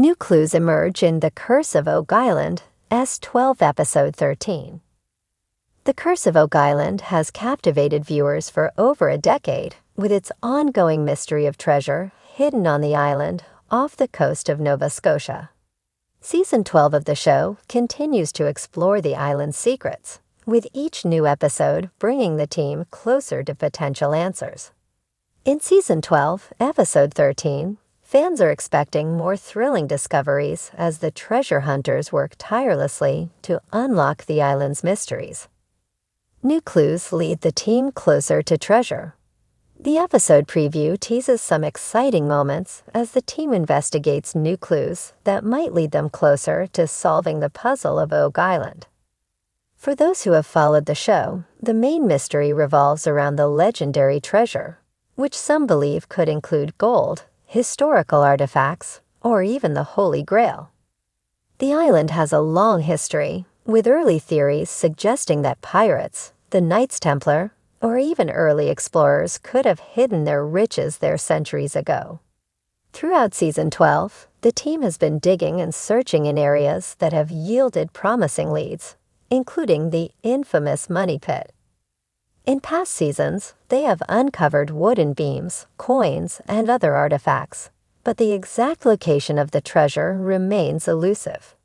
New clues emerge in The Curse of Oak Island, S12 Episode 13. The Curse of Oak Island has captivated viewers for over a decade, with its ongoing mystery of treasure hidden on the island off the coast of Nova Scotia. Season 12 of the show continues to explore the island's secrets, with each new episode bringing the team closer to potential answers. In Season 12, Episode 13, fans are expecting more thrilling discoveries as the treasure hunters work tirelessly to unlock the island's mysteries. New clues lead the team closer to treasure. The episode preview teases some exciting moments as the team investigates new clues that might lead them closer to solving the puzzle of Oak Island. For those who have followed the show, the main mystery revolves around the legendary treasure, which some believe could include gold, historical artifacts, or even the Holy Grail. The island has a long history, with early theories suggesting that pirates, the Knights Templar, or even early explorers could have hidden their riches there centuries ago. Throughout Season 12, the team has been digging and searching in areas that have yielded promising leads, including the infamous Money Pit. In past seasons, they have uncovered wooden beams, coins, and other artifacts, but the exact location of the treasure remains elusive.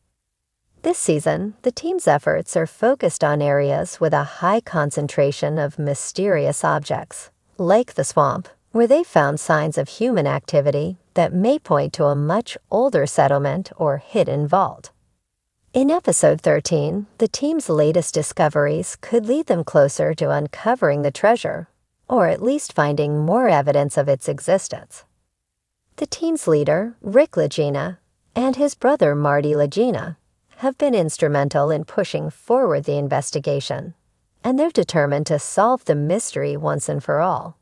This season, the team's efforts are focused on areas with a high concentration of mysterious objects, like the swamp, where they found signs of human activity that may point to a much older settlement or hidden vault. In Episode 13, the team's latest discoveries could lead them closer to uncovering the treasure, or at least finding more evidence of its existence. The team's leader, Rick Lagina, and his brother Marty Lagina have been instrumental in pushing forward the investigation, and they're determined to solve the mystery once and for all.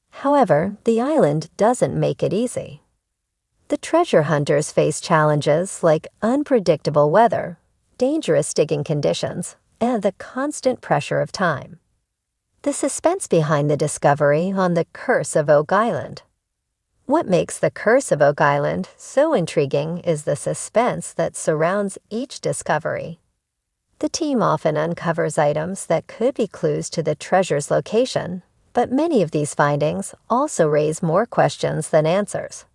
However, the island doesn't make it easy. The treasure hunters face challenges like unpredictable weather, dangerous digging conditions, and the constant pressure of time. The suspense behind the discovery on the Curse of Oak Island. What makes the Curse of Oak Island so intriguing is the suspense that surrounds each discovery. The team often uncovers items that could be clues to the treasure's location, but many of these findings also raise more questions than answers.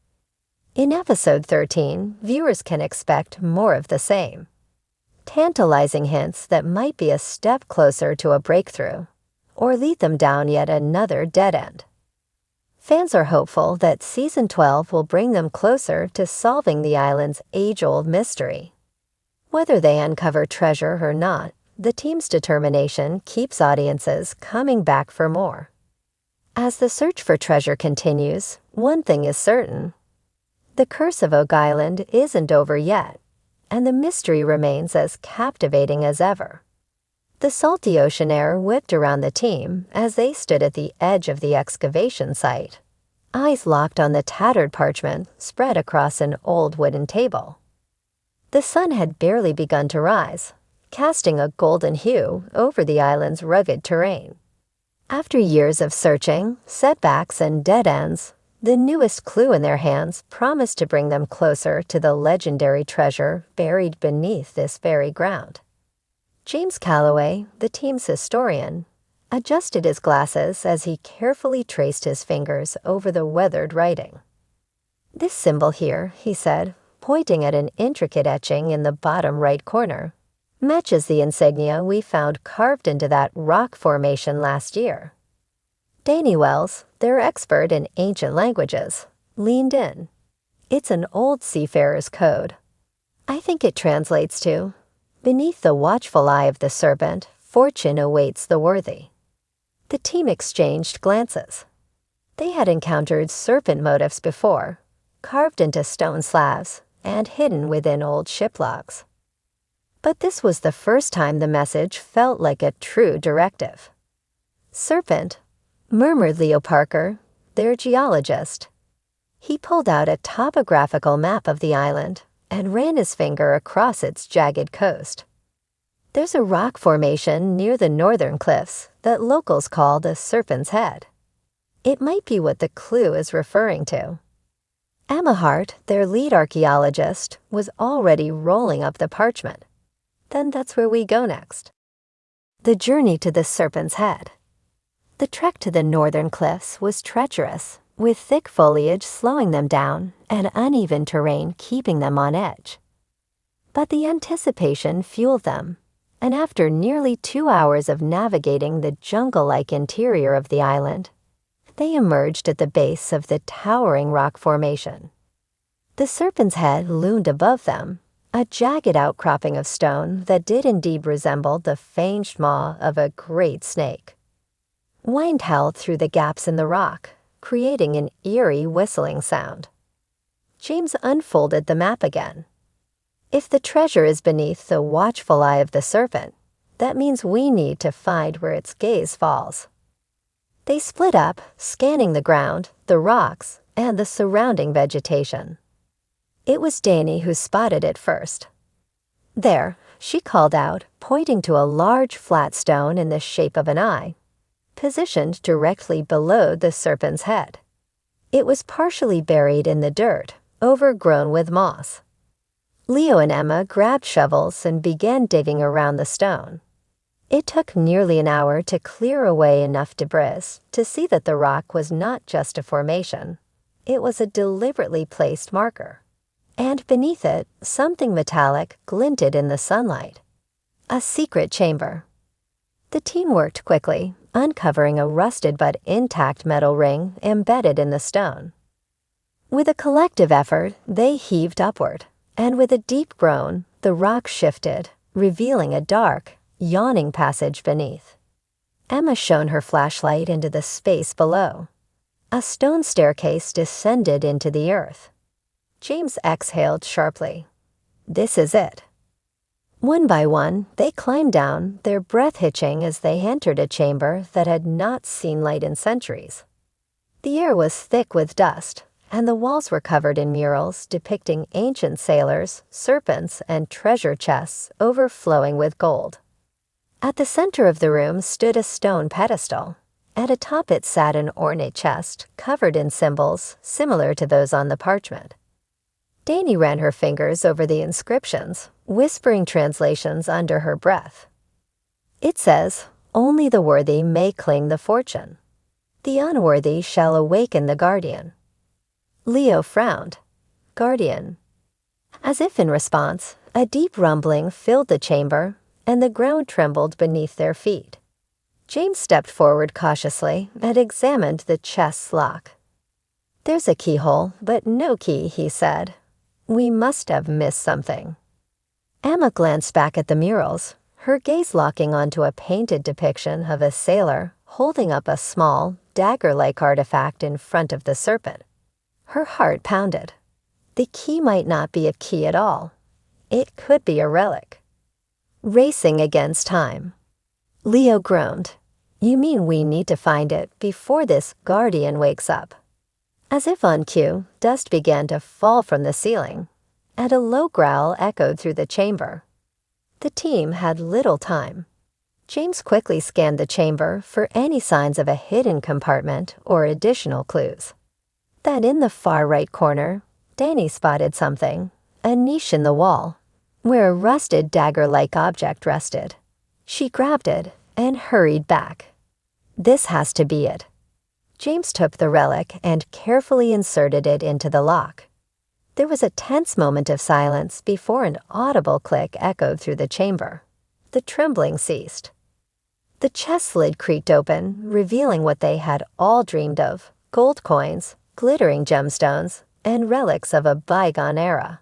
In Episode 13, viewers can expect more of the same. Tantalizing hints that might be a step closer to a breakthrough, or lead them down yet another dead end. Fans are hopeful that Season 12 will bring them closer to solving the island's age-old mystery. Whether they uncover treasure or not, the team's determination keeps audiences coming back for more. As the search for treasure continues, one thing is certain. The Curse of Oak Island isn't over yet, and the mystery remains as captivating as ever. The salty ocean air whipped around the team as they stood at the edge of the excavation site, eyes locked on the tattered parchment spread across an old wooden table. The sun had barely begun to rise, casting a golden hue over the island's rugged terrain. After years of searching, setbacks, and dead ends, the newest clue in their hands promised to bring them closer to the legendary treasure buried beneath this very ground. James Calloway, the team's historian, adjusted his glasses as he carefully traced his fingers over the weathered writing. "This symbol here," he said, pointing at an intricate etching in the bottom right corner, "matches the insignia we found carved into that rock formation last year." Danny Wells, their expert in ancient languages, leaned in. "It's an old seafarer's code. I think it translates to, 'Beneath the watchful eye of the serpent, fortune awaits the worthy.'" The team exchanged glances. They had encountered serpent motifs before, carved into stone slabs and hidden within old ship logs. But this was the first time the message felt like a true directive. "Serpent," murmured Leo Parker, their geologist. He pulled out a topographical map of the island and ran his finger across its jagged coast. "There's a rock formation near the northern cliffs that locals call the Serpent's Head. It might be what the clue is referring to." Emma Hart, their lead archaeologist, was already rolling up the parchment. Then that's where we go next. The journey to the Serpent's Head. The trek to the northern cliffs was treacherous, with thick foliage slowing them down and uneven terrain keeping them on edge. But the anticipation fueled them, and after nearly 2 hours of navigating the jungle-like interior of the island, they emerged at the base of the towering rock formation. The Serpent's Head loomed above them, a jagged outcropping of stone that did indeed resemble the fanged maw of a great snake. Wind howled through the gaps in the rock, creating an eerie whistling sound. James unfolded the map again. If the treasure is beneath the watchful eye of the serpent, that means we need to find where its gaze falls. They split up, scanning the ground, the rocks, and the surrounding vegetation. It was Dani who spotted it first. There, she called out, pointing to a large flat stone in the shape of an eye, positioned directly below the serpent's head. It was partially buried in the dirt, overgrown with moss. Leo and Emma grabbed shovels and began digging around the stone. It took nearly an hour to clear away enough debris to see that the rock was not just a formation. It was a deliberately placed marker. And beneath it, something metallic glinted in the sunlight. A secret chamber. The team worked quickly, uncovering a rusted but intact metal ring embedded in the stone. With a collective effort, they heaved upward, and with a deep groan, the rock shifted, revealing a dark, yawning passage beneath. Emma shone her flashlight into the space below. A stone staircase descended into the earth. James exhaled sharply. This is it. One by one, they climbed down, their breath hitching as they entered a chamber that had not seen light in centuries. The air was thick with dust, and the walls were covered in murals depicting ancient sailors, serpents, and treasure chests overflowing with gold. At the center of the room stood a stone pedestal. At atop it sat an ornate chest covered in symbols similar to those on the parchment. Dani ran her fingers over the inscriptions, whispering translations under her breath. It says, "Only the worthy may claim the fortune. The unworthy shall awaken the guardian." Leo frowned. Guardian. As if in response, a deep rumbling filled the chamber, and the ground trembled beneath their feet. James stepped forward cautiously and examined the chest's lock. "There's a keyhole, but no key," he said. "We must have missed something." Emma glanced back at the murals, her gaze locking onto a painted depiction of a sailor holding up a small, dagger-like artifact in front of the serpent. Her heart pounded. The key might not be a key at all. It could be a relic. Racing against time. Leo groaned. "You mean we need to find it before this guardian wakes up?" As if on cue, dust began to fall from the ceiling, and a low growl echoed through the chamber. The team had little time. James quickly scanned the chamber for any signs of a hidden compartment or additional clues. Then in the far right corner, Dani spotted something, a niche in the wall, where a rusted dagger-like object rested. She grabbed it and hurried back. This has to be it. James took the relic and carefully inserted it into the lock. There was a tense moment of silence before an audible click echoed through the chamber. The trembling ceased. The chest lid creaked open, revealing what they had all dreamed of: gold coins, glittering gemstones, and relics of a bygone era.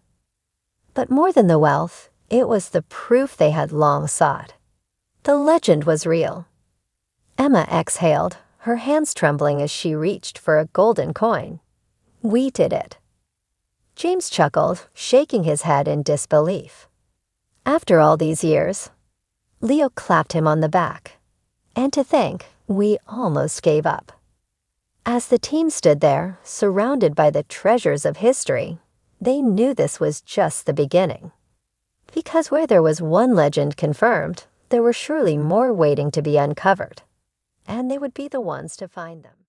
But more than the wealth, it was the proof they had long sought. The legend was real. Emma exhaled, her hands trembling as she reached for a golden coin. "We did it." James chuckled, shaking his head in disbelief. "After all these years." Leo clapped him on the back. "And to think, we almost gave up." As the team stood there, surrounded by the treasures of history, they knew this was just the beginning. Because where there was one legend confirmed, there were surely more waiting to be uncovered, and they would be the ones to find them.